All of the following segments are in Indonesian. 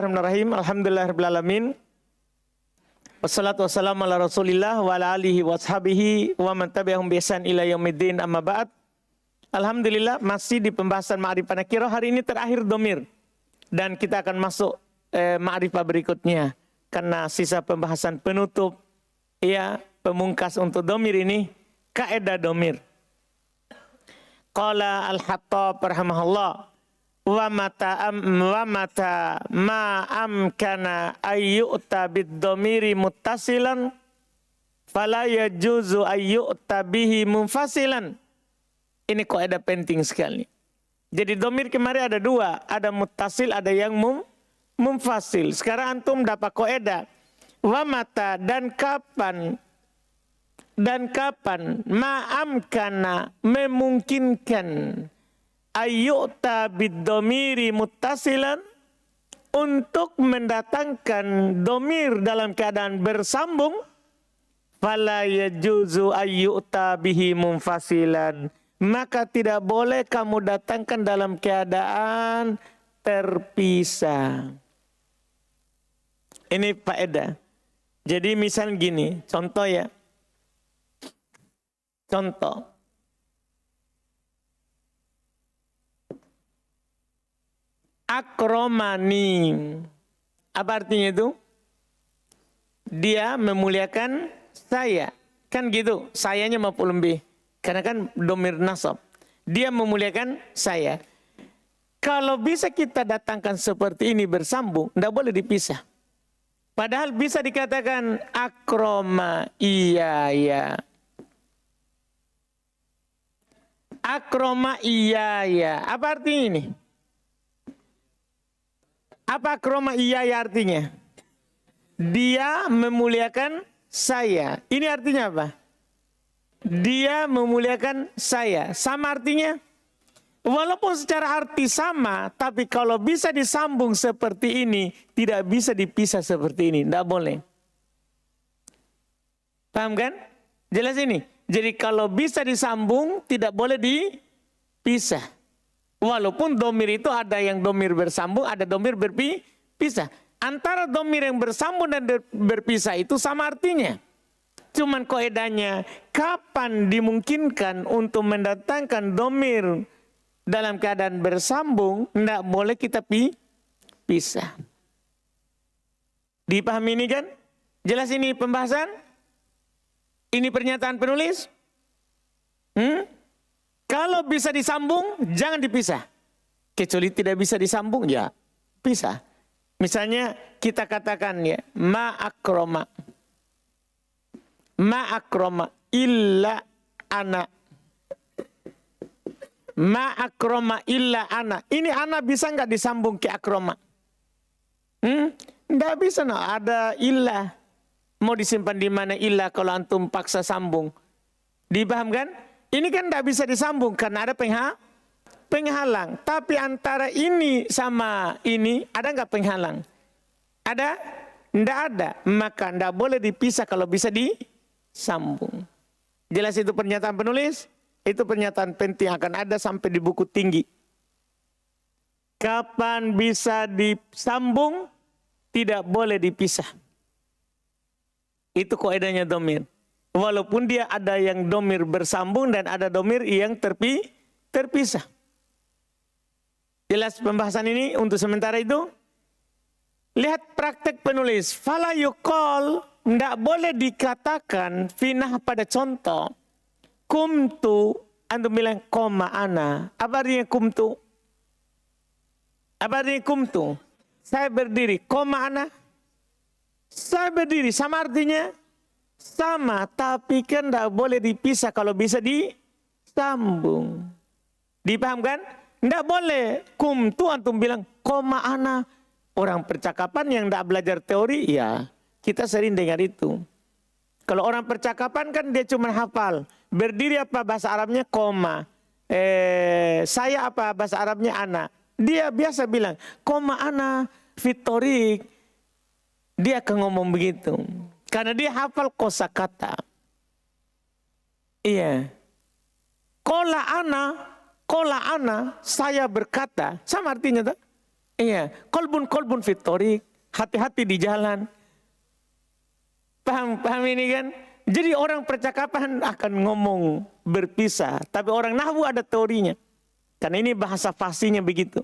Bismillahirrahmanirrahim. Alhamdulillahirrahmanirrahim. Wassalatu wassalamu ala rasulillah wa ala alihi wa ashabihi wa man tabi'ahum bi ihsan ila yaumiddin amma ba'd. Alhamdulillah masih di pembahasan ma'rifah nakirah. Hari ini terakhir domir. Dan kita akan masuk ma'rifah berikutnya. Karena sisa pembahasan penutup, pemungkas untuk domir ini, kaedah domir. Qala al-Hattab rahimahullah. Wa mata ma amkana ayyu'ta bid-dhamiri muttasilan fala yajuzu ayyu'ta bihi munfasilan. Ini kaidah penting sekali. Jadi dhamir kemarin ada dua, ada muttasil, ada yang munfasil. Sekarang antum dapat kaidah wa mata dan kapan ma amkana memungkinkan ayyu'ta bid-dhamiri muttasilan untuk mendatangkan domir dalam keadaan bersambung, fala yajuzu ayyu'ta bihi munfasilan, maka tidak boleh kamu datangkan dalam keadaan terpisah. Ini faedah. Jadi misal gini, contoh ya. Contoh. Akromani. Apa artinya itu? Dia memuliakan saya. Kan gitu. Sayanya maf'ul bih. Karena kan dhamir nasab. Dia memuliakan saya. Kalau bisa kita datangkan seperti ini bersambung, tidak boleh dipisah. Padahal bisa dikatakan akroma iya. Akroma iya. Apa artinya ini? Apa akroma iya artinya? Dia memuliakan saya. Ini artinya apa? Dia memuliakan saya. Sama artinya? Walaupun secara arti sama, tapi kalau bisa disambung seperti ini, tidak bisa dipisah seperti ini. Tidak boleh. Paham kan? Jelas ini? Jadi kalau bisa disambung, tidak boleh dipisah. Walaupun domir itu ada yang domir bersambung, ada domir berpisah. Antara domir yang bersambung dan berpisah itu sama artinya. Cuman kaidahnya, kapan dimungkinkan untuk mendatangkan domir dalam keadaan bersambung, tidak boleh kita pisah. Dipahami ini kan? Jelas ini pembahasan? Ini pernyataan penulis? Kalau bisa disambung, jangan dipisah. Kecuali tidak bisa disambung, ya pisah. Misalnya kita katakan ya, ma akroma illa ana. Ma akroma illa ana. Ini ana bisa nggak disambung ke akroma? Nggak bisa, ada illa. Mau disimpan di mana illa kalau antum paksa sambung? Dipahamkan? Ini kan tidak bisa disambung karena ada penghalang. Tapi antara ini sama ini ada nggak penghalang? Ada? Tidak ada. Maka tidak boleh dipisah kalau bisa disambung. Jelas itu pernyataan penulis? Itu pernyataan penting akan ada sampai di buku tinggi. Kapan bisa disambung? Tidak boleh dipisah. Itu kaidahnya dhamir. Walaupun dia ada yang domir bersambung dan ada domir yang terpisah. Jelas pembahasan ini untuk sementara itu. Lihat praktek penulis. Fala yuqal, tidak boleh dikatakan finah pada contoh. Kumtu, antum bilang koma ana. Apa artinya kumtu? Apa artinya kumtu? Saya berdiri. Koma ana? Saya berdiri. Sama artinya? Sama, tapi kan tidak boleh dipisah kalau bisa disambung. Dipahamkan? Tidak boleh. Kumtu antum bilang koma ana. Orang percakapan yang tidak belajar teori, ya kita sering dengar itu. Kalau orang percakapan kan dia cuma hafal. Berdiri apa bahasa Arabnya koma. Saya apa bahasa Arabnya ana. Dia biasa bilang koma ana fitorik. Dia akan ngomong begitu. Karena dia hafal kosakata. Iya. Kola ana, saya berkata. Sama artinya tak? Iya, kolbun fitorik, hati-hati di jalan. Paham ini kan? Jadi orang percakapan akan ngomong berpisah, tapi orang nahwu ada teorinya. Karena ini bahasa fasihnya begitu.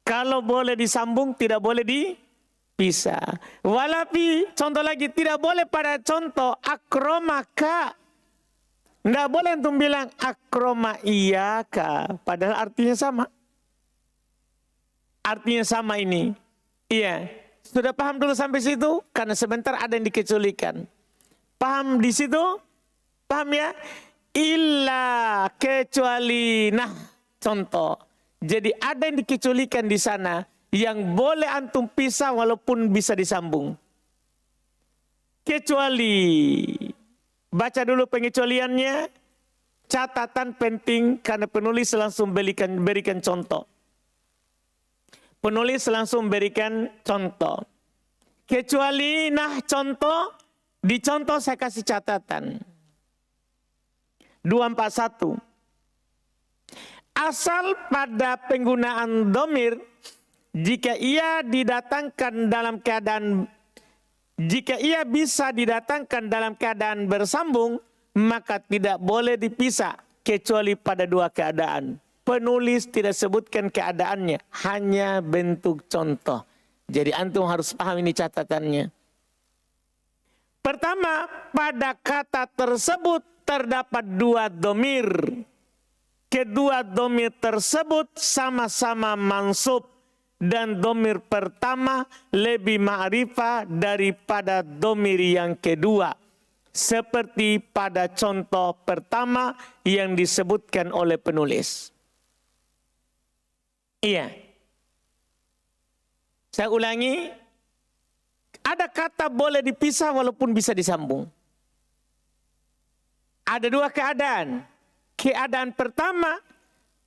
Kalau boleh disambung, tidak boleh dipisah. Walapi, contoh lagi, tidak boleh pada contoh akromaka. Tidak boleh untuk bilang akroma iyaka, padahal artinya sama. Artinya sama ini. Iya. Sudah paham dulu sampai situ? Karena sebentar ada yang dikecualikan. Paham di situ? Paham ya? Illa kecuali. Nah, contoh. Jadi ada yang dikecualikan di sana yang boleh antum pisah walaupun bisa disambung. Kecuali. Baca dulu pengecualiannya. Catatan penting karena penulis langsung berikan contoh. Penulis langsung berikan contoh. Kecuali, nah contoh, di contoh saya kasih catatan. 241. Asal pada penggunaan domir, jika ia didatangkan dalam keadaan, jika ia bisa didatangkan dalam keadaan bersambung, maka tidak boleh dipisah, kecuali pada dua keadaan. Penulis tidak sebutkan keadaannya, hanya bentuk contoh. Jadi antum harus paham ini catatannya. Pertama, pada kata tersebut terdapat dua domir. Kedua domir tersebut sama-sama mansub. Dan domir pertama lebih ma'rifah daripada domir yang kedua. Seperti pada contoh pertama yang disebutkan oleh penulis. Iya. Saya ulangi. Ada kata boleh dipisah walaupun bisa disambung. Ada dua keadaan. Keadaan pertama,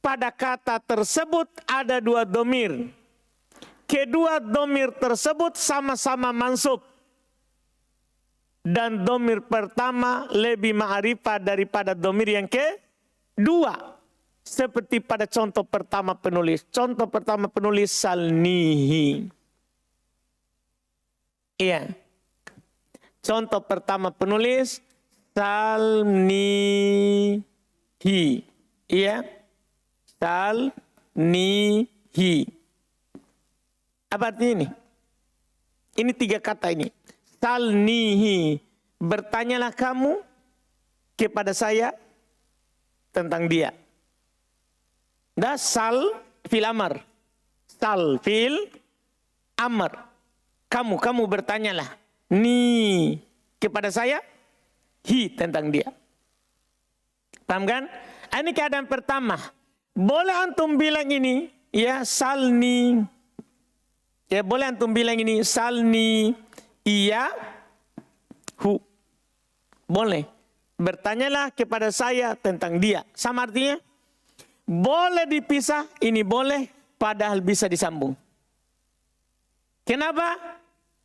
pada kata tersebut ada dua domir. Kedua domir tersebut sama-sama mansub. Dan domir pertama lebih ma'rifah daripada domir yang kedua. Seperti pada contoh pertama penulis. Contoh pertama penulis salnihi. Iya. Contoh pertama penulis salnihi. Iya. Salnihi. Apa artinya ini? Ini tiga kata ini. Salnihi. Bertanyalah kamu kepada saya tentang dia. Dah sal fil amar. Sal fil amar. Kamu bertanyalah. Ni kepada saya. Hi tentang dia. Paham kan? Ini keadaan pertama. Boleh antum bilang ini. Ya salni. Ya boleh antum bilang ini. Salni. Iya. Hu. Boleh. Bertanyalah kepada saya tentang dia. Sama artinya. Boleh dipisah, ini boleh, padahal bisa disambung. Kenapa?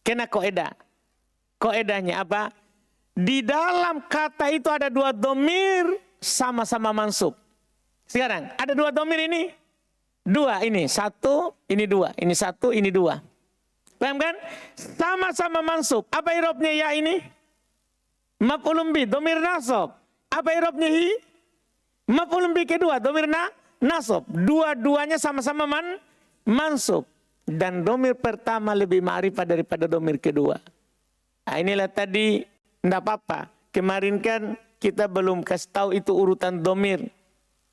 Kena koedah. Koedahnya apa? Di dalam kata itu ada dua domir sama-sama mansub. Sekarang, ada dua domir ini. Dua ini, satu, ini dua. Ini satu, ini dua. Paham kan? Sama-sama mansub. Apa irobnya ya ini? Maf'ulun bi, domir nasab. Apa irobnya hi? Maf'ulun bi kedua, domir nasab. Dua-duanya sama-sama mansub. Dan domir pertama lebih ma'rifah daripada domir kedua. Nah, inilah tadi, enggak apa-apa. Kemarin kan kita belum kasih tahu itu urutan domir.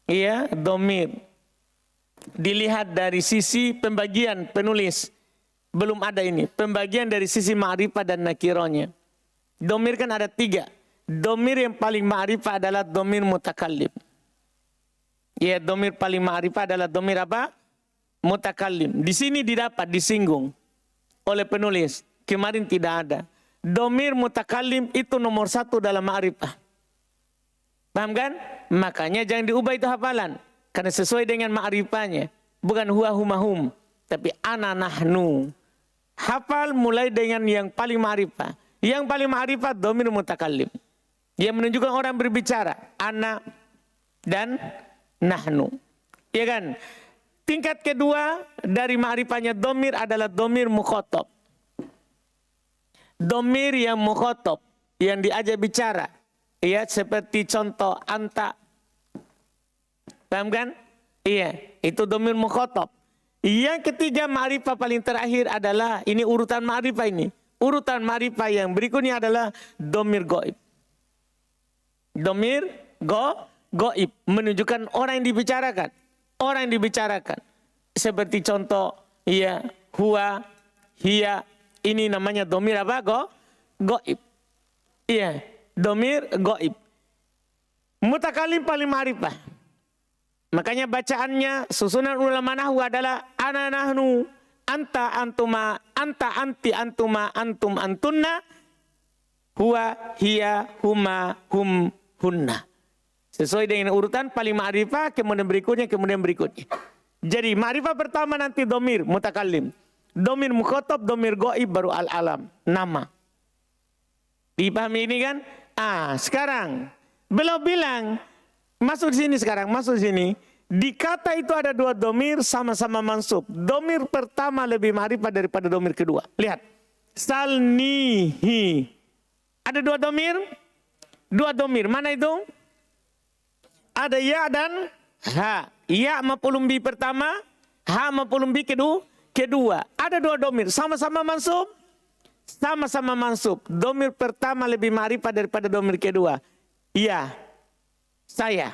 Iya, domir. Dilihat dari sisi pembagian penulis. Belum ada ini. Pembagian dari sisi ma'rifah dan nakironya. Domir kan ada tiga. Domir yang paling ma'rifah adalah domir mutakallim. Ya, domir paling ma'rifah adalah domir apa? Mutakallim. Di sini didapat, disinggung oleh penulis. Kemarin tidak ada. Domir mutakallim itu nomor satu dalam ma'rifah. Paham kan? Makanya jangan diubah itu hafalan. Karena sesuai dengan ma'rifahnya. Bukan huwa humahum. Tapi ana nahnu. Hafal mulai dengan yang paling ma'rifah. Yang paling ma'rifah domir mutakallim. Yang menunjukkan orang berbicara. Ana dan nahnu. Ya kan? Tingkat kedua dari ma'rifahnya domir adalah domir mukhotob. Domir yang mukhotob, yang diajak bicara. Ya, seperti contoh anta. Paham kan? Iya, itu domir mukhotob. Yang ketiga ma'rifah paling terakhir adalah, ini urutan ma'rifah ini. Urutan ma'rifah yang berikutnya adalah domir goib. Domir goib menunjukkan orang yang dibicarakan. Orang yang dibicarakan. Seperti contoh, ya, huwa, hiya, ini namanya domir apa? Goib. Iya, domir goib. Mutakalim paling ma'rifah. Makanya bacaannya, susunan ulama nahwu adalah ana nahnu, anta antuma, anta anti antuma, antum antunna, huwa, hiya, huma, hum, hunna. Sesuai dengan urutan paling ma'rifah, kemudian berikutnya. Jadi ma'rifah pertama nanti domir mutakalim. Domir mukhotob, domir goib, baru al-alam, nama. Dipahami ini kan? Sekarang beliau bilang, masuk sini sekarang, masuk sini. Di kata itu ada dua domir sama-sama mansub. Domir pertama lebih ma'rifah daripada domir kedua. Lihat. Salnihi. Ada dua domir? Dua domir. Mana itu? Ada ya dan ha. Ya maf'ulun bi pertama, ha maf'ulun bi kedua. Ada dua domir, sama-sama mansub. Sama-sama mansub. Domir pertama lebih ma'rifah daripada domir kedua. Ya, saya.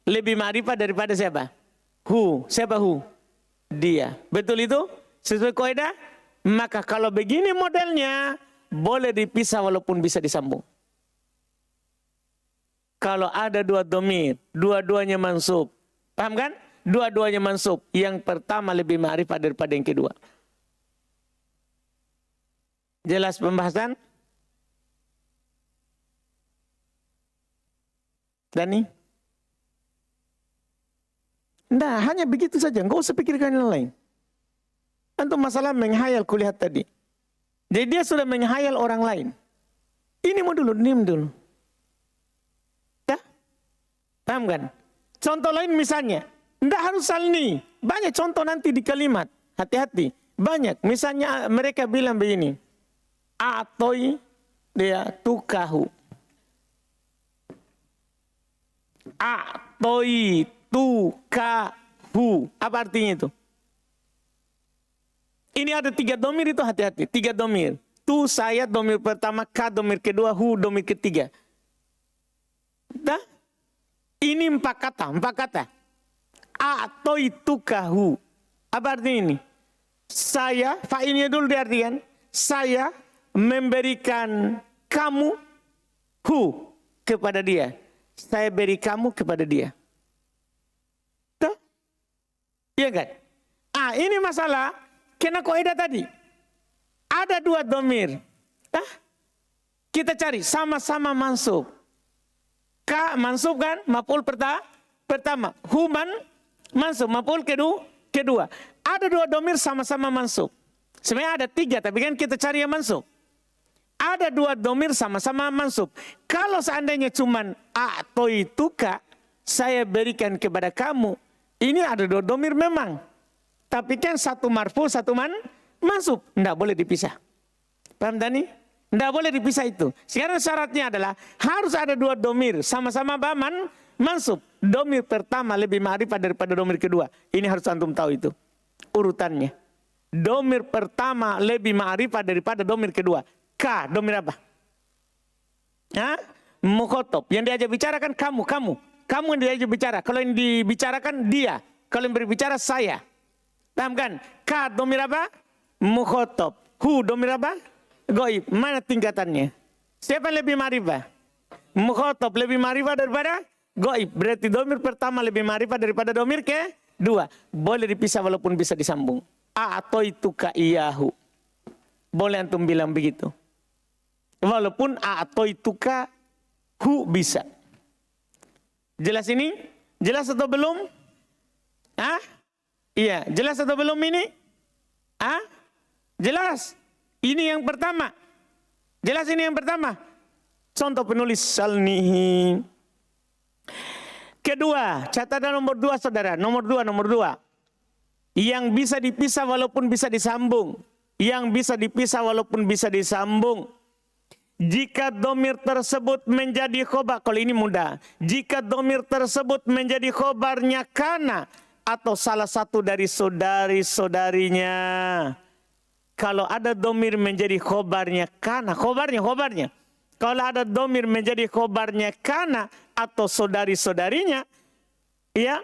Lebih ma'rifah daripada siapa? Hu. Siapa hu? Dia. Betul itu? Sesuai kaidah? Maka kalau begini modelnya, boleh dipisah walaupun bisa disambung. Kalau ada dua domir, dua-duanya mansub. Paham kan? Dua-duanya mansub. Yang pertama lebih ma'rifah daripada yang kedua. Jelas pembahasan? Dani? Nah, hanya begitu saja. Enggak usah pikirkan yang lain. Antum masalah menghayal kulihat tadi. Jadi dia sudah menghayal orang lain. Ini mau dulu, diam dulu. Paham kan? Contoh lain misalnya, tidak harus salni. Banyak contoh nanti di kalimat. Hati-hati. Banyak. Misalnya mereka bilang begini. Atoi dia tukahu. Atoi tukahu. Apa artinya itu? Ini ada 3 domir itu, hati-hati. 3 domir. Tu saya domir pertama, ka domir kedua, hu domir ketiga. Dah? Ini 4 kata. Atoitukahu. Apa artinya ini? Saya, fa'ilnya dulu diartikan. Saya memberikan kamu, hu, kepada dia. Saya beri kamu kepada dia. Tuh? Iya kan? Ini masalah, kena kaidah tadi. Ada 2 domir. Kita cari, sama-sama mansub. Ka mansub kan, maf'ul pertama. Human mansub, maf'ul kedua. Ada 2 domir sama-sama mansub. Sebenarnya ada 3, tapi kan kita cari yang mansub. Ada 2 domir sama-sama mansub. Kalau seandainya cuman a'toituka, saya berikan kepada kamu. Ini ada 2 domir memang. Tapi kan satu marfu, satu mansub. Tidak boleh dipisah. Paham Dani? Tidak boleh dipisah itu. Sekarang syaratnya adalah harus ada 2 domir sama-sama mansub. Domir pertama lebih ma'rifah daripada domir kedua. Ini harus antum tahu itu. Urutannya. Domir pertama lebih ma'rifah daripada domir kedua. Ka, domir apa? Mukhotob. Yang diajak bicara kan kamu. Kamu yang diajak bicara. Kalau yang dibicarakan dia. Kalau yang berbicara saya. Paham kan? Ka, domir apa? Mukhotob. Hu, domir apa? Goib. Mana tingkatannya? Siapa yang lebih ma'rifah? Mukhotob lebih ma'rifah daripada goib. Berarti domir pertama lebih ma'rifah daripada domir kedua. Boleh dipisah walaupun bisa disambung. A'atoituka iyahu. Boleh antum bilang begitu. Walaupun a'atoituka hu bisa. Jelas ini? Jelas atau belum? Iya. Jelas atau belum ini? Jelas. Ini yang pertama. Jelas ini yang pertama. Contoh penulis salnihi. Kedua, catatan nomor 2 saudara. Nomor 2. yang bisa dipisah walaupun bisa disambung. Yang bisa dipisah walaupun bisa disambung. Jika domir tersebut menjadi khobar, kalau ini mudah. Jika domir tersebut menjadi khobarnya kana atau salah satu dari saudari-saudarinya. Kalau ada domir menjadi khobarnya kana, khobarnya. Kalau ada domir menjadi khobarnya kana atau saudari-saudarinya, ya,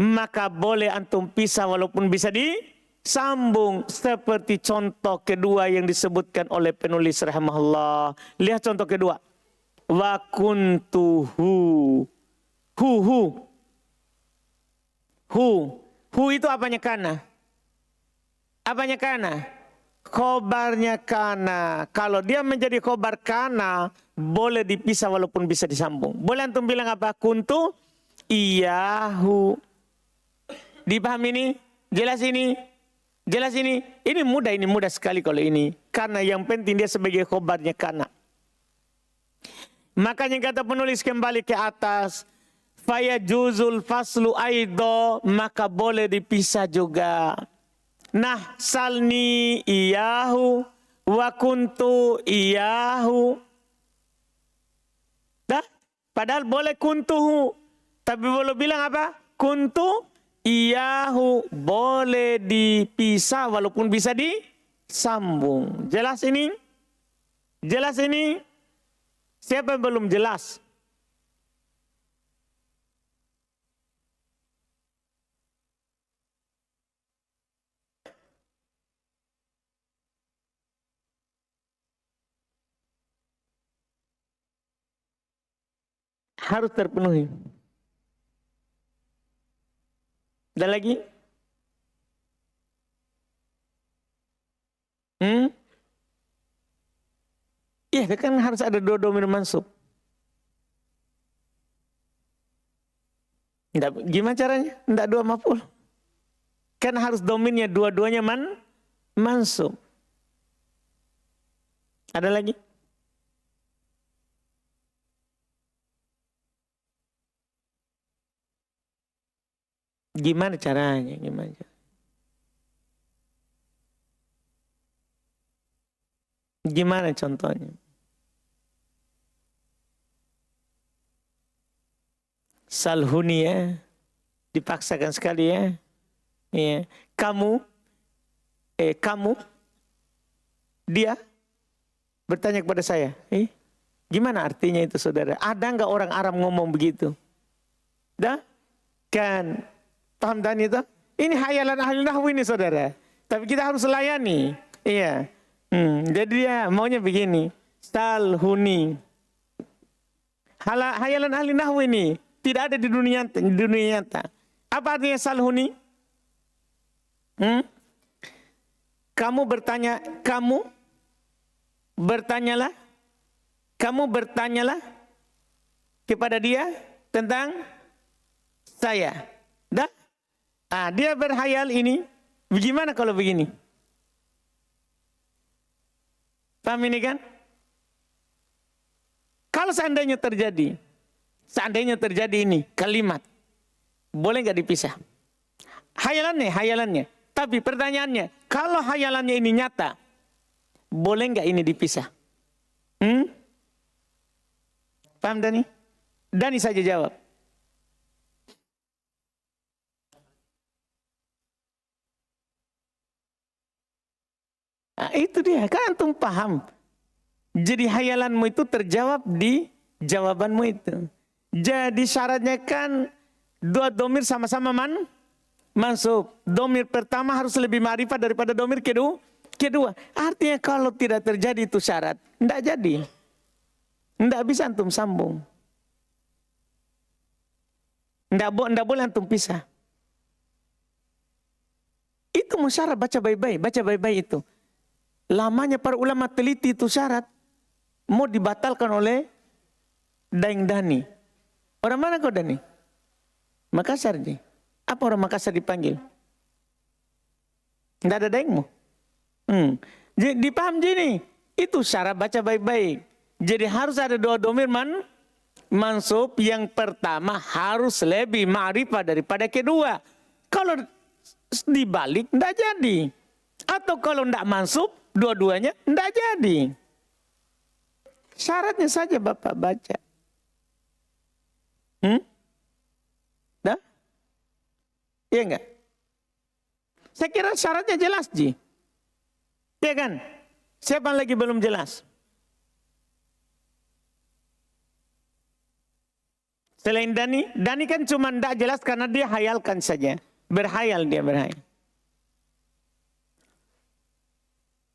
maka boleh antum pisah walaupun bisa disambung. Seperti contoh kedua yang disebutkan oleh penulis rahimahullah. Lihat contoh kedua. Wa kuntuhu. Hu itu apanya kana? Apanya kana? Khobarnya kana. Kalau dia menjadi khobar kana, boleh dipisah walaupun bisa disambung. Boleh antum bilang apa? Kuntu iyahu. Dipahami ini? Jelas ini? Jelas ini? Ini mudah sekali kalau ini. Karena yang penting dia sebagai khobarnya kana. Makanya kata penulis kembali ke atas. Faya juzul faslu aido. Maka boleh dipisah juga. Nah, salni iyahu wa kuntu iyahu. Dah, padahal boleh kuntuhu. Tapi boleh bilang apa? Kuntu iyahu. Boleh dipisah walaupun bisa disambung. Jelas ini? Jelas ini? Siapa yang belum jelas? Harus terpenuhi. Ada lagi? Iya, kan harus ada dua domir mansub. Gimana caranya? Tidak dua maf'ul. Kan harus dominnya dua-duanya mansub. Ada lagi? Gimana caranya? Gimana contohnya? Salhuni ya. Dipaksakan sekali ya. Ya. Kamu, dia bertanya kepada saya. Gimana artinya itu saudara? Ada nggak orang Arab ngomong begitu? Dah? Kan paham dan itu? Ini hayalan ahli nahwu ini saudara. Tapi kita harus layani. Iya. Jadi dia maunya begini. Salhuni. Hayalan ahli nahwu ini tidak ada di dunia nyata. Apa artinya salhuni? Kamu bertanyalah kepada dia tentang saya. Dah? Dia berhayal ini. Bagaimana kalau begini? Paham ini kan? Kalau seandainya terjadi ini kalimat, boleh nggak dipisah? Hayalannya. Tapi pertanyaannya, kalau hayalannya ini nyata, boleh nggak ini dipisah? Paham Dani? Dani saja jawab. Nah, itu dia, kan antum paham. Jadi hayalanmu itu terjawab di jawabanmu itu. Jadi syaratnya kan dua domir sama-sama mansub. Domir pertama harus lebih ma'rifat daripada domir kedua. Artinya kalau tidak terjadi itu syarat, tidak jadi. Tidak bisa antum sambung. Tidak boleh antum pisah. Itu musyarat, baca baik-baik itu. Lamanya para ulama teliti itu syarat. Mau dibatalkan oleh Daeng Dani. Orang mana kau Dani? Makassar nih. Apa orang Makassar dipanggil? Tidak ada Daengmu. Jadi dipaham gini. Itu syarat baca baik-baik. Jadi harus ada dua domir mansub. Yang pertama harus lebih ma'rifah daripada kedua. Kalau dibalik ndak jadi. Atau kalau ndak masuk dua-duanya ndak jadi. Syaratnya saja Bapak baca. Dah? Iya enggak? Saya kira syaratnya jelas, Ji. Iya kan? Siapa lagi belum jelas? Selain Dani kan cuma tidak jelas karena dia hayalkan saja. Berhayal dia, berhayal.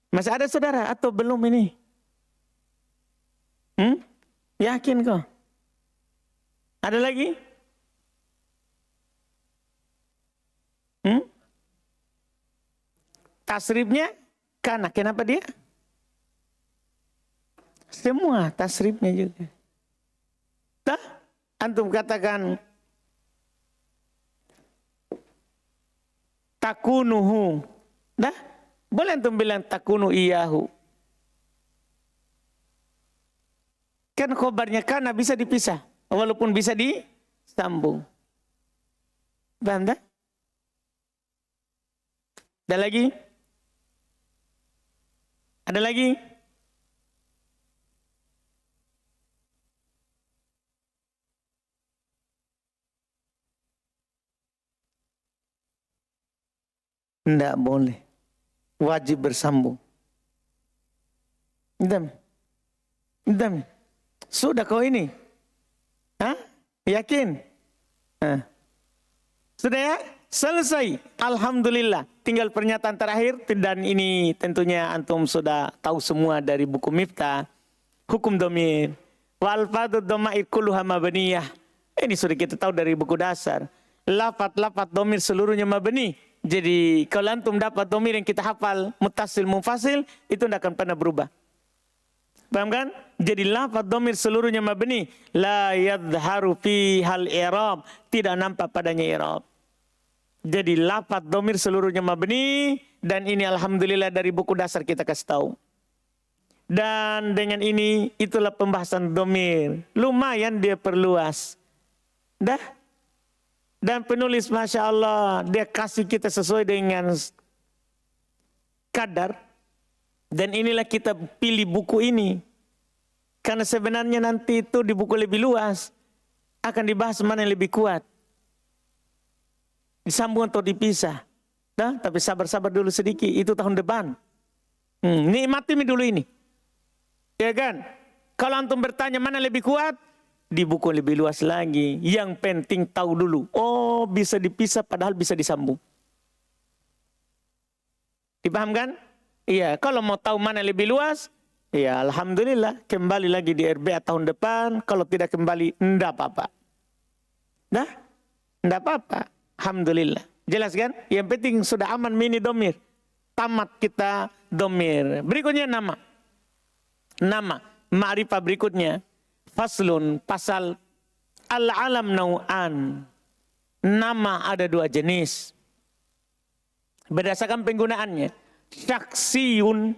Masih ada saudara atau belum ini? Yakin kok? Ada lagi? Tasrifnya kana, kenapa dia? Semua tasrifnya juga. Tah? Antum katakan takunuhu. Dah? Boleh antum bilang takunu iyahu. Kan khobarnya kana bisa dipisah. Walaupun bisa disambung. Paham tak? Ada lagi? Ada lagi? Tidak boleh. Wajib bersambung. Idam. Sudah kau ini? Hah? Yakin? Sudah ya? Selesai. Alhamdulillah. Tinggal pernyataan terakhir. Dan ini tentunya antum sudah tahu semua dari buku Miftah. Hukum domir. Wa alfadud domair kulluha mabaniyah. Ini sudah kita tahu dari buku dasar. Lafat-lafat domir seluruhnya mabani. Jadi kalau antum dapat domir yang kita hafal muttasil munfasil itu tidak akan pernah berubah. Paham kan? Jadi lafaz domir seluruhnya mabni, la yadharu fi hal i'rab, tidak nampak padanya i'rab. Jadi lafaz domir seluruhnya mabni dan ini alhamdulillah dari buku dasar kita kasih tahu. Dan dengan ini itulah pembahasan domir. Lumayan dia perluas. Dah? Dan penulis Masya Allah, dia kasih kita sesuai dengan kadar. Dan inilah kita pilih buku ini. Karena sebenarnya nanti itu di buku lebih luas. Akan dibahas mana yang lebih kuat. Disambung atau dipisah. Nah, tapi sabar-sabar dulu sedikit, itu tahun depan. Nikmati dulu ini. Ya kan? Kalau antum bertanya mana lebih kuat, di buku lebih luas lagi. Yang penting tahu dulu. Oh, bisa dipisah padahal bisa disambung. Dipahamkan? Iya, kalau mau tahu mana lebih luas, ya alhamdulillah kembali lagi di RBA tahun depan. Kalau tidak kembali, enggak apa-apa. Dah? Enggak apa-apa. Alhamdulillah. Jelas kan? Yang penting sudah aman mini domir. Tamat kita domir. Berikutnya nama. Nama. Ma'rifah berikutnya. Faslun, pasal al-alam nau'an. Nama ada dua jenis. Berdasarkan penggunaannya. Syaksiyun.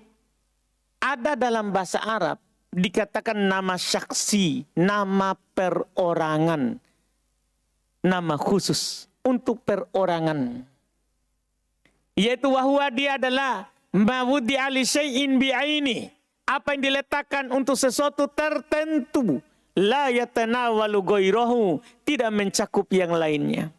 Ada dalam bahasa Arab dikatakan nama syaksi. Nama perorangan. Nama khusus. Untuk perorangan. Yaitu wahwa dia adalah mawudi ali syai'in bi'aini. Apa yang diletakkan untuk sesuatu tertentu. La yatanawalu ghairahu. Tidak mencakup yang lainnya.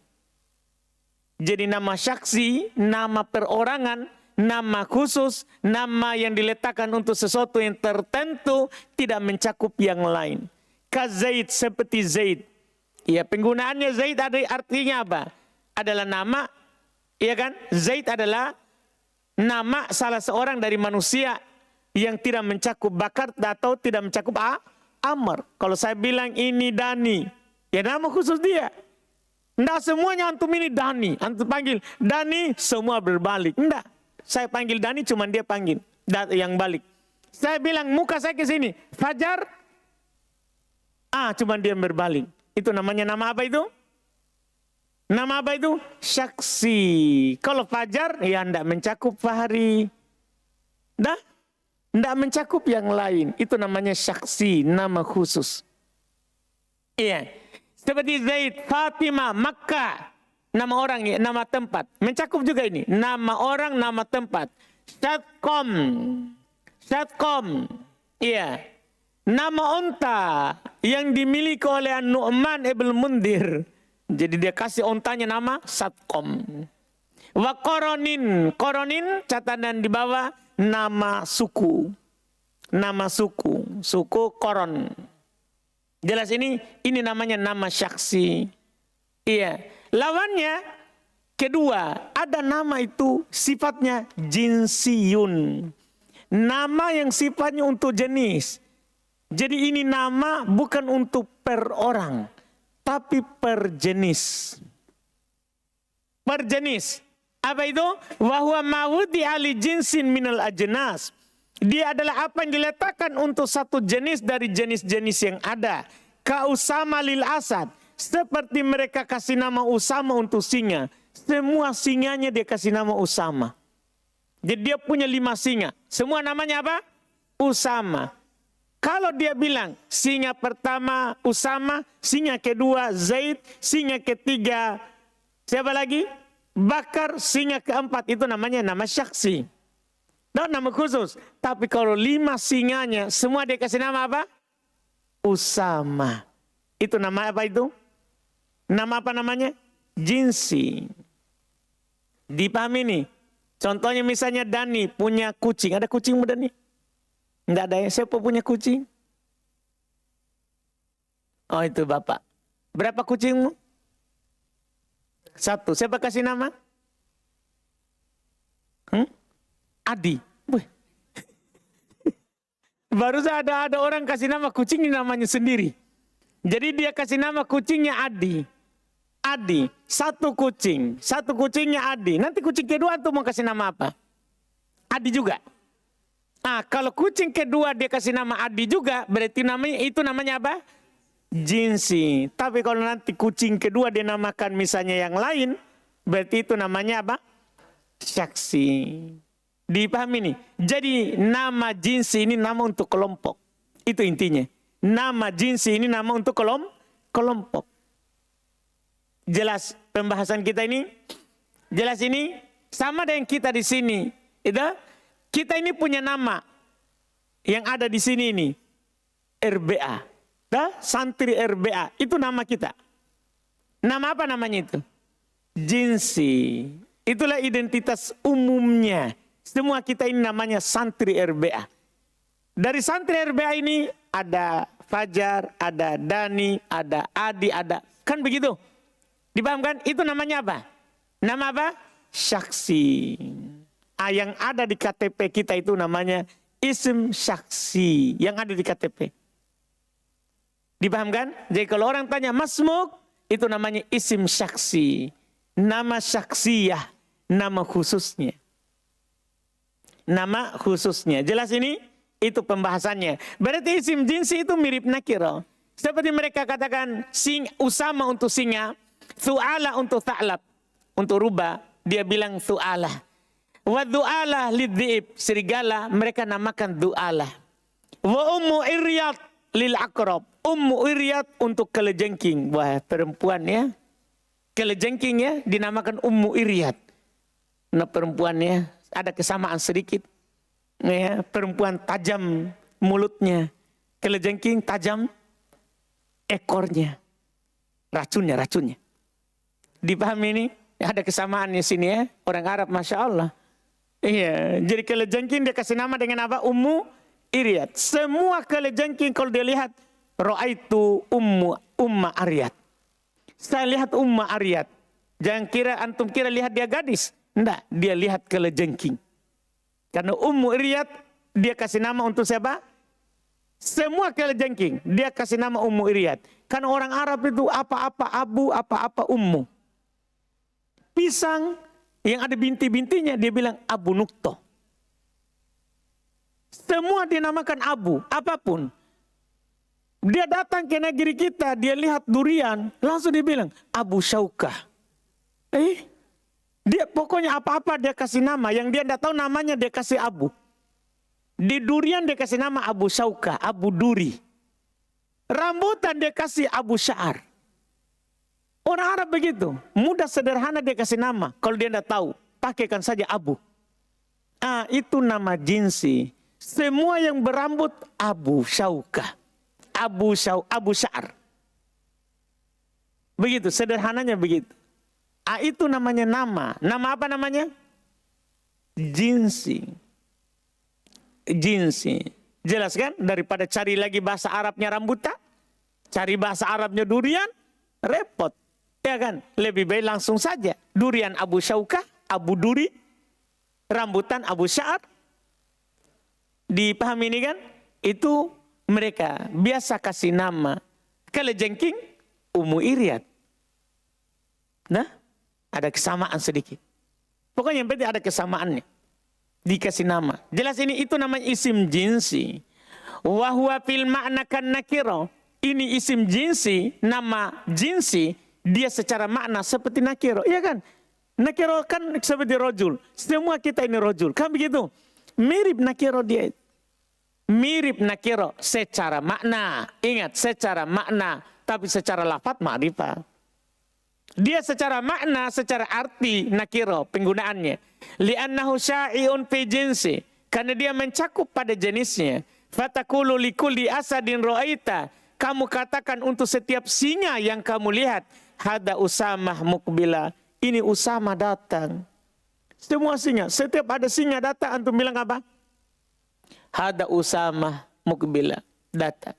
Jadi nama syaksi, nama perorangan, nama khusus, nama yang diletakkan untuk sesuatu yang tertentu. Tidak mencakup yang lain. Ka Zaid, seperti Zaid. Ya, penggunaannya Zaid ada artinya apa? Adalah nama, ya kan? Zaid adalah nama salah seorang dari manusia yang tidak mencakup bakar atau tidak mencakup amr. Kalau saya bilang ini Dani, ya nama khusus dia. Enggak semuanya antum ini Dani. Antum panggil Dani, semua berbalik. Enggak. Saya panggil Dani, cuma dia panggil yang balik. Saya bilang muka saya ke sini, Fajar. Cuma dia berbalik. Itu namanya nama apa itu? Nama apa itu? Syaksi. Kalau Fajar, ya enggak mencakup Fahri. Dah? Tidak mencakup yang lain. Itu namanya syaksi, nama khusus. Iya. Seperti Zaid, Fatimah, Makkah. Nama orang ya, nama tempat. Mencakup juga ini. Nama orang, nama tempat. Satkom. Satkom. Iya. Nama onta yang dimiliki oleh Nu'man ibn Mundir. Jadi dia kasih ontanya nama Satkom. Wa koronin. Koronin catatan di bawah nama suku. Nama suku. Suku koron. Jelas ini namanya nama syaksi. Iya. Lawannya kedua, ada nama itu sifatnya jinsiyun. Nama yang sifatnya untuk jenis. Jadi ini nama bukan untuk per orang, tapi per jenis. Per jenis. Apa itu? Wa huwa mawudi ali jinsin minal ajnas. Dia adalah apa yang diletakkan untuk satu jenis dari jenis-jenis yang ada. Ka Usama lil Asad. Seperti mereka kasih nama Usama untuk singa. Semua singanya dia kasih nama Usama. Jadi dia punya 5 singa. Semua namanya apa? Usama. Kalau dia bilang singa pertama Usama, singa kedua Zaid, singa ketiga siapa lagi? Bakar, singa keempat, itu namanya nama syaksi. Dan nama khusus. Tapi kalau 5 singanya semua dia kasih nama apa? Usama. Itu nama apa itu? Nama apa namanya? Jinsi. Dipahami nih. Contohnya misalnya Dani punya kucing. Ada kucingmu Dani? Enggak ada ya? Siapa punya kucing? Oh itu Bapak. Berapa kucingmu? 1. Siapa kasih nama? Adi. Baru saja ada orang kasih nama kucingnya namanya sendiri. Jadi dia kasih nama kucingnya Adi. Adi, 1 kucing. 1 kucingnya Adi. Nanti kucing kedua tuh mau kasih nama apa? Adi juga. Nah kalau kucing kedua dia kasih nama Adi juga, berarti namanya apa? Jinsi. Tapi kalau nanti kucing kedua dia namakan misalnya yang lain, berarti itu namanya apa? Syaksi. Dipahami nih? Jadi nama jinsi ini nama untuk kelompok. Itu intinya. Nama jinsi ini nama untuk kelompok. Jelas pembahasan kita ini? Jelas ini? Sama dengan kita di sini. Itu? Kita ini punya nama. Yang ada di sini ini. RBA. Santri RBA. Itu nama kita. Nama apa namanya itu? Jinsi. Itulah identitas umumnya. Semua kita ini namanya santri RBA. Dari santri RBA ini ada Fajar, ada Dani, ada Adi, ada. Kan begitu? Dipahamkan? Itu namanya apa? Nama apa? Syaksi. Yang ada di KTP kita itu namanya isim syaksi. Yang ada di KTP. Dipahamkan? Jadi kalau orang tanya masmuk, itu namanya isim syaksi. Nama syaksiyah. Nama khususnya. Nama khususnya. Jelas ini? Itu pembahasannya. Berarti isim jinsi itu mirip nakiro. Seperti mereka katakan Usama untuk singa. Thu'ala untuk ta'lab. Untuk rubah. Dia bilang thu'ala. Wa du'ala lidhi'ib. Serigala mereka namakan du'ala. Wa ummu iryat lil akrob. Ummu iryat untuk kelejengking. Wah perempuan ya. Kelejengking ya dinamakan ummu iryat. Nah perempuan ya. Ada kesamaan sedikit. Ya, perempuan tajam mulutnya. Kelejengking tajam ekornya. Racunnya. Dipahami ini? Ada kesamaannya sini ya. Orang Arab Masya Allah. Iya. Jadi kelejengking dia kasih nama dengan apa? Ummu Iryat. Semua kelejengking kalau dia lihat. Ra'aitu umma Aryat. Saya lihat umma Aryat. Jangan kira antum kira lihat dia gadis. Enggak. Dia lihat kelejengking. Karena Ummu Iryat dia kasih nama untuk siapa? Semua kelejengking. Dia kasih nama Ummu Iryat. Karena orang Arab itu apa-apa abu, apa-apa ummu. Pisang yang ada binti-bintinya dia bilang Abu Nukto. Semua dinamakan abu, apapun. Dia datang ke negeri kita, dia lihat durian, langsung dia bilang Abu Syaukah. Dia pokoknya apa-apa dia kasih nama, yang dia tidak tahu namanya dia kasih abu. Di durian dia kasih nama Abu Syaukah, Abu Duri. Rambutan dia kasih Abu Sya'ar. Orang Arab begitu. Mudah sederhana dia kasih nama. Kalau dia tidak tahu, pakaikan saja Abu. Itu nama jinsi. Semua yang berambut Abu Syaukah. Abu Sya'ar. Begitu, sederhananya begitu. Itu namanya nama. Nama apa namanya? Jinsi. Jinsi. Jelas kan? Daripada cari lagi bahasa Arabnya rambutan, cari bahasa Arabnya durian, repot. Ya kan? Lebih baik langsung saja. Durian Abu Syaukah, Abu Duri, rambutan Abu Sya'ar. Dipahami ini kan? Itu mereka biasa kasih nama. Kalajengking, Ummu Iryad. Nah, ada kesamaan sedikit. Pokoknya yang penting ada kesamaannya. Dikasih nama. Jelas ini itu namanya isim jinsi. Wa huwa fil ma'na kan nakira. Ini isim jinsi, nama jinsi, dia secara makna seperti nakiro. Iya kan? Nakiro kan seperti rojul. Semua kita ini rojul. Kan begitu? Mirip nakiro dia. Mirip nakiro secara makna. Ingat, secara makna. Tapi secara lafaz ma'rifah. Dia secara makna, secara arti nakiro penggunaannya. Li'annahu sya'i'un fi jinsi. Karena dia mencakup pada jenisnya. Fatakulu likulli asadin ra'aita. Kamu katakan untuk setiap singa yang kamu lihat. Hada Usamah mukbila. Ini Usamah datang. Semua singa. Setiap ada singa datang, antum bilang apa? Hada Usamah mukbila. Datang.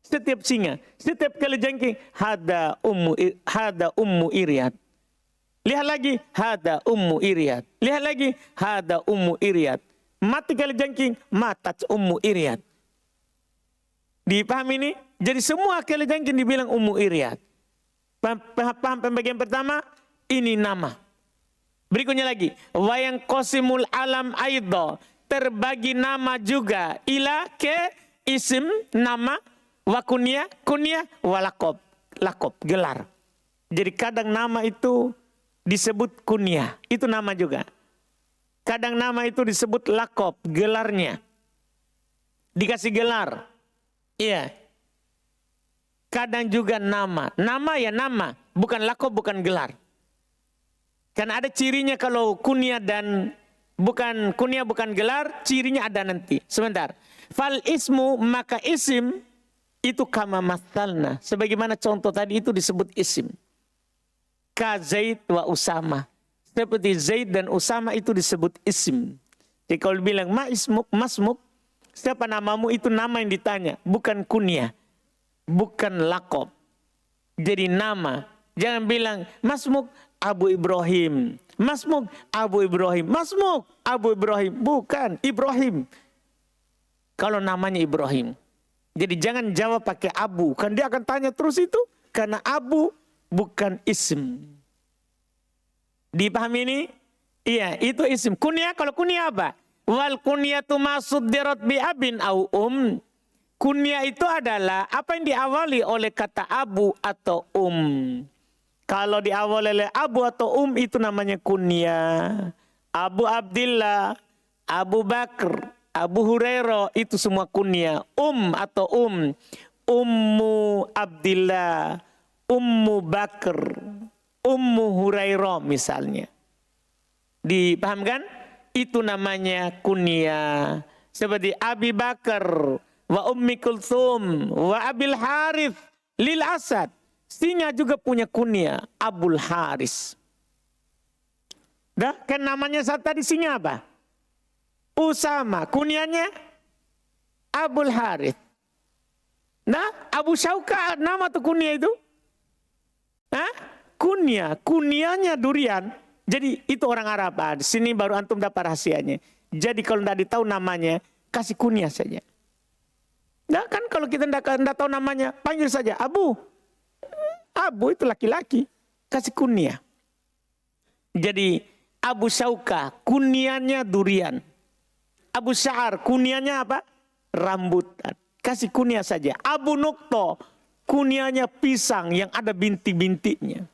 Setiap singa. Setiap kali jengking. Hada Ummu Iryad. Lihat lagi. Hada Ummu Iryad. Lihat lagi. Hada Ummu Iryad. Mati kali jengking. Matat Ummu Iryad. Dipahami ini? Jadi semua kali jengking dibilang Ummu Iryad. Paham pembagian pertama? Ini nama. Berikutnya lagi. Wayang qasimul alam aidha. Terbagi nama juga. Ila ke isim nama. Wa kunyah wa lakob. Lakob, gelar. Jadi kadang nama itu disebut kunyah. Itu nama juga. Kadang nama itu disebut lakob, gelarnya. Dikasih gelar. Iya. Kadang juga nama. Nama ya nama. Bukan lakob, bukan gelar. Karena ada cirinya kalau kunyah dan bukan kunyah, bukan gelar. Cirinya ada nanti. Sebentar. Fal ismu, maka isim. Itu kama mathalna. Sebagaimana contoh tadi itu disebut isim. Ka Zaid wa Usama. Seperti Zaid dan Usama itu disebut isim. Jadi kalau bilang ma ismuk, masmuk. Siapa namamu, itu nama yang ditanya. Bukan kunyah. Bukan lakob. Jadi nama. Jangan bilang masmuk Abu Ibrahim. Masmuk Abu Ibrahim. Masmuk Abu Ibrahim. Bukan Ibrahim. Kalau namanya Ibrahim. Jadi jangan jawab pakai Abu. Kan dia akan tanya terus itu. Karena Abu bukan isim. Dipahami ini? Iya, itu isim. Kunyah, kalau kunyah apa? Wal kunyatu masuddirat bi abin au Kunyah itu adalah apa yang diawali oleh kata abu atau Kalau diawali oleh abu atau itu namanya kunyah. Abu Abdillah, Abu Bakr, Abu Hurairah, itu semua kunyah. Atau Ummu Abdillah, Ummu Bakr, Ummu Hurairah misalnya. Dipahamkan? Itu namanya kunyah. Seperti Abi Bakar, wa Ummi Kulthum, wa Abil Harith, lil Asad. Singa juga punya kunyah, Abul Haris. Dah, kan namanya saat tadi singa apa? Usama, kunyahnya Abul Harith. Nah, Abu Syauka nama tuh kunyah itu? Hah? Kunyahnya durian. Jadi itu orang Arab. Di sini baru antum dapat rahasianya. Jadi kalau tidak ditahu namanya, kasih kunyah saja. Nah kan kalau kita tidak tahu namanya, panggil saja Abu. Abu itu laki-laki, kasih kunyah. Jadi Abu Syauka, kunyahnya durian. Abu Sya'ar, kunyahnya apa? Rambutan. Kasih kunyah saja. Abu Nukto, kunyahnya pisang yang ada bintik-bintiknya.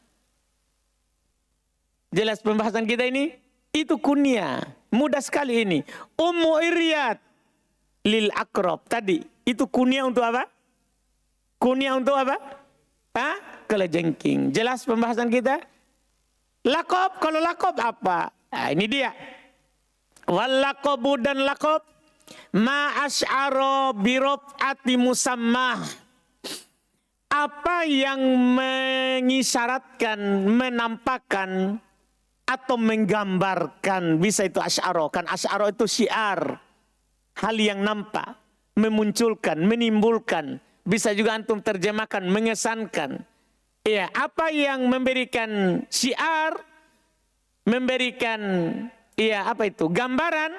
Jelas pembahasan kita ini? Itu kunyah. Mudah sekali ini. Ummu Iryad lil Akrob. Tadi. Itu kunyah untuk apa? Kunyah untuk apa? Hah? kelejengking. Jelas pembahasan kita? Lakob, kalau lakob apa? Nah, ini dia. Wal lakobu dan lakob ma asy'ara biraf'ati musammah. Apa yang mengisyaratkan, menampakkan atau menggambarkan, bisa itu asy'ara. Kan asy'ara itu syiar, hal yang nampak, memunculkan, menimbulkan. Bisa juga antum terjemahkan, mengesankan. Ya, apa yang memberikan syiar, memberikan gambaran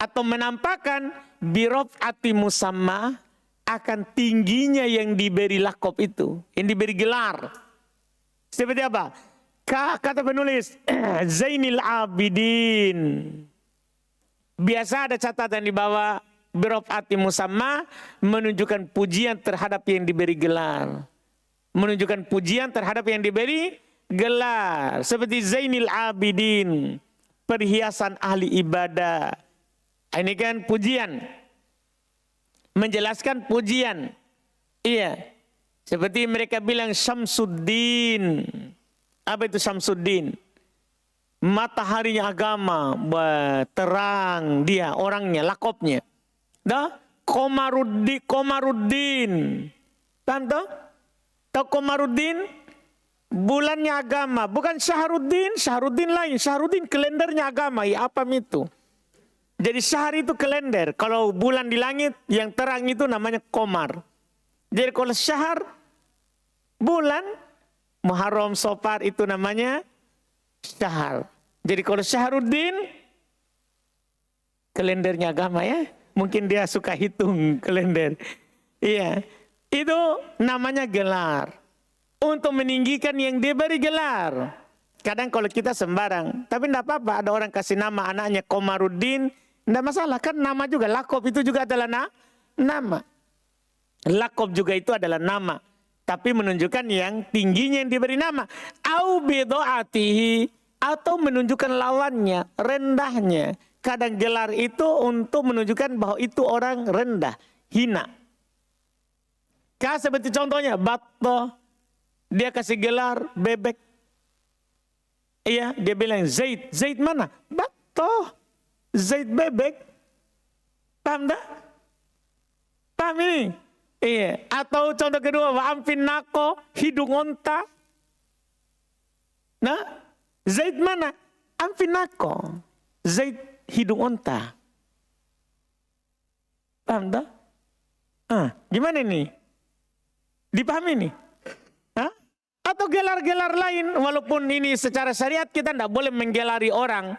atau menampakkan biraf'ati musamma, akan tingginya yang diberi lakob itu, yang diberi gelar. Seperti apa? Kata penulis Zainil Abidin. Biasa ada catatan di bawah biraf'ati musamma, menunjukkan pujian terhadap yang diberi gelar. Menunjukkan pujian terhadap yang diberi gelar. Seperti Zainil Abidin, perhiasan ahli ibadah. Ini kan pujian, menjelaskan pujian. Iya, seperti mereka bilang Syamsuddin. Apa itu Syamsuddin? Mataharinya agama, terang dia, orangnya, lakopnya. Komaruddin. Tanto? Tahu Komaruddin? Bulannya agama, bukan Syahruddin. Syahruddin lain, Syahruddin kalendernya agama. Ya apa itu? Jadi syahr itu kalender. Kalau bulan di langit yang terang itu namanya komar. Jadi kalau syahr, bulan, Muharram, Safar itu namanya syahr. Jadi kalau Syahruddin, kalendernya agama ya. Mungkin dia suka hitung kalender. Iya, itu namanya gelar. Untuk meninggikan yang diberi gelar. Kadang kalau kita sembarang, tapi tidak apa-apa ada orang kasih nama anaknya Komaruddin, tidak masalah, kan nama juga, lakob itu juga adalah nama. Lakob juga itu adalah nama. Tapi menunjukkan yang tingginya yang diberi nama. Au bido'atihi, atau menunjukkan lawannya, rendahnya. Kadang gelar itu untuk menunjukkan bahwa itu orang rendah, hina. Seperti contohnya, Batto, dia kasih gelar bebek. Iya, dia bilang Zaid. Zaid mana? Batto. Zaid bebek. Paham tak? Paham ini? Iya. Atau contoh kedua, wa'amfin nako, hidung onta. Nah, Zaid mana? Amfin nako. Zaid hidung onta. Paham tak? Gimana ini? Dipahami ini? Atau gelar-gelar lain, walaupun ini secara syariat kita tidak boleh menggelari orang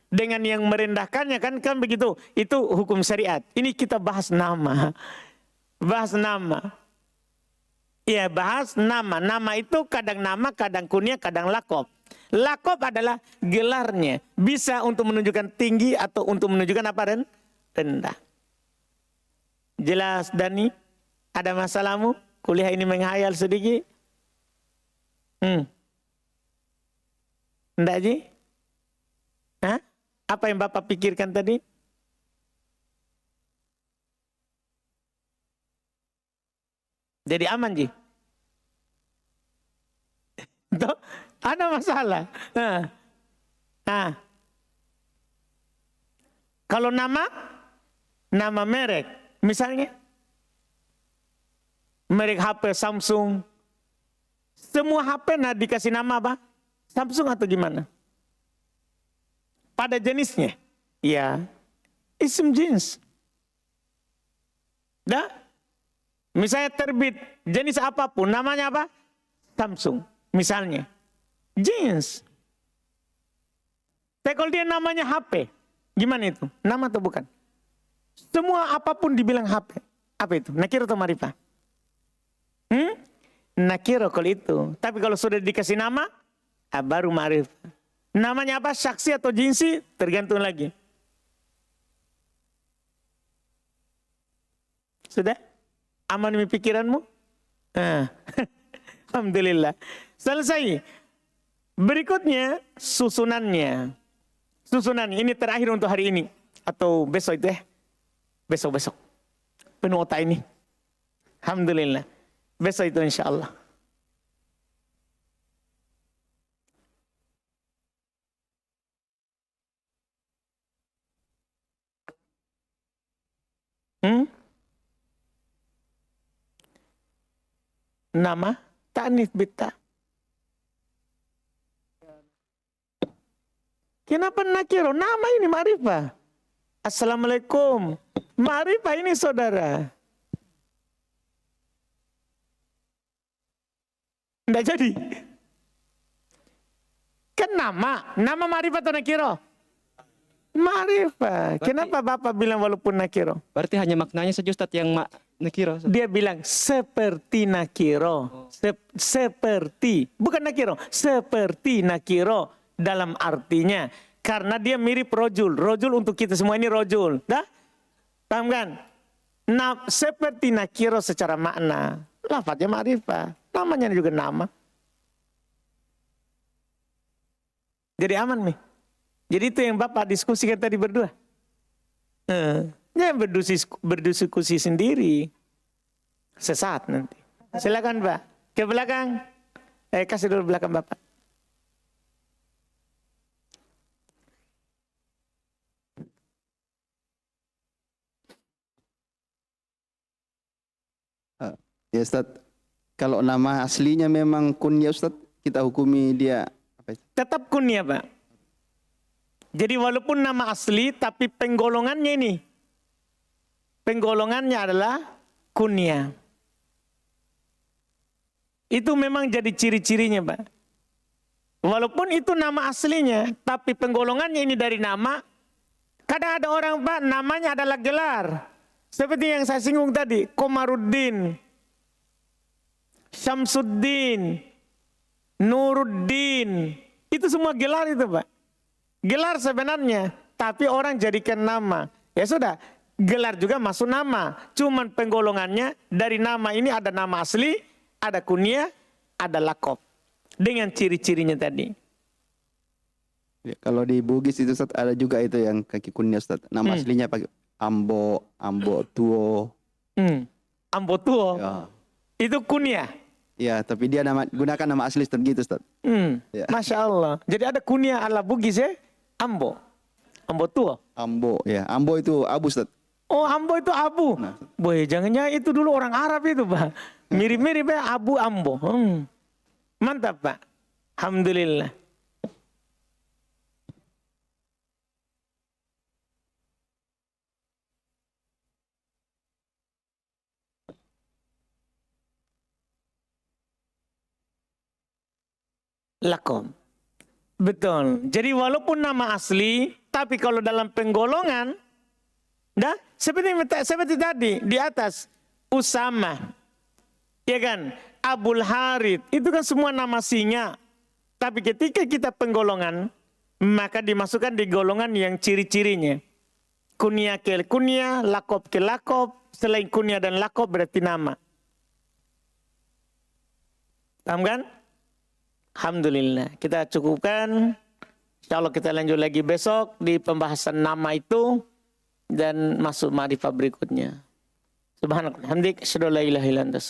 dengan yang merendahkannya, kan begitu. Itu hukum syariat. Ini kita bahas nama. Bahas nama. Iya, bahas nama. Nama itu kadang nama, kadang kunyah, kadang lakob. Lakob adalah gelarnya. Bisa untuk menunjukkan tinggi atau untuk menunjukkan apa, rendah. Jelas, Dani? Ada masalahmu? Kuliah ini menghayal sedikit? Enggak, Ji? Apa yang Bapak pikirkan tadi? Jadi aman, Ji? Tuh, ada masalah. Kalau nama merek, misalnya merek HP Samsung. Semua HP dikasih nama apa? Samsung atau gimana? Pada jenisnya. Ya. Isim jenis. Misalnya terbit jenis apapun, namanya apa? Samsung. Misalnya. Jeans. Tapi kalau dia namanya HP, gimana itu? Nama atau bukan? Semua apapun dibilang HP. Apa itu? Nakir atau marifah? Nakiro kalau itu. Tapi kalau sudah dikasih nama, baru ma'rifah. Namanya apa? Syaksi atau jinsi? Tergantung lagi. Sudah? Aman pikiranmu? Alhamdulillah. Selesai. Berikutnya susunannya. Susunannya. Ini terakhir untuk hari ini. Atau besok itu ya. Besok. Penuh otak ini. Alhamdulillah. Besok itu insya Allah. Nama ta'nits bitta. Kenapa nakiro? Nama ini ma'rifah. Assalamualaikum. Ma'rifah ini saudara. Nggak jadi. Kan nama ma'rifah atau nakiro? Ma'rifah. Kenapa Bapak bilang walaupun nakiro? Berarti hanya maknanya saja Ustaz yang nakiro. Dia bilang seperti nakiro. Seperti. Bukan nakiro. Seperti nakiro dalam artinya. Karena dia mirip rojul. Rojul untuk kita semua ini rojul. Dah? Paham kan? Seperti nakiro secara makna. Lafadznya ma'rifah. Namanya juga nama. Jadi aman nih. Jadi itu yang Bapak diskusikan tadi berdua. Jangan berdiskusi sendiri. Sesat nanti. Silakan Pak. Ke belakang. Kasih dulu belakang Bapak. Ya Ustaz, kalau nama aslinya memang kunyah Ustaz, kita hukumi dia apa itu? Tetap kunyah Pak. Jadi walaupun nama asli tapi penggolongannya ini. Penggolongannya adalah kunyah. Itu memang jadi ciri-cirinya Pak. Walaupun itu nama aslinya tapi penggolongannya ini dari nama. Kadang ada orang Pak namanya adalah gelar. Seperti yang saya singgung tadi. Komaruddin. Syamsuddin, Nuruddin, itu semua gelar itu Pak. Gelar sebenarnya, tapi orang jadikan nama. Ya sudah, gelar juga masuk nama. Cuman penggolongannya dari nama ini ada nama asli, ada kunyah, ada lakob. Dengan ciri-cirinya tadi. Ya, kalau di Bugis itu Ustaz ada juga itu yang kaki kunyah Ustaz. Nama aslinya pakai Ambo Tuo. Ambo Tuo. Ya. Itu kunyah. Ya, tapi dia gunakan nama asli Ustaz gitu Ustaz. Ya. Masya Allah. Jadi ada kunyah ala Bugis ya. Ambo Tuo. Ambo, ya. Ambo itu Abu Ustaz. Oh, Ambo itu Abu. Nah. Boy, jangan-jangan itu dulu orang Arab itu Pak. Mirip-mirip ya Abu Ambo. Mantap Pak. Alhamdulillah. Lakom. Betul. Jadi walaupun nama asli, tapi kalau dalam penggolongan, seperti tadi di atas, Usama, ya kan, Abul Harith, itu kan semua nama singa. Tapi ketika kita penggolongan, maka dimasukkan di golongan yang ciri-cirinya. Kunyah ke kunyah, lakob ke lakob, selain kunyah dan lakob berarti nama. Paham kan? Alhamdulillah, kita cukupkan. Insyaallah kita lanjut lagi besok di pembahasan nama itu dan masuk ma'rifah berikutnya. Subhanallah, hamdik, asyhadu an la ilaha illa anta.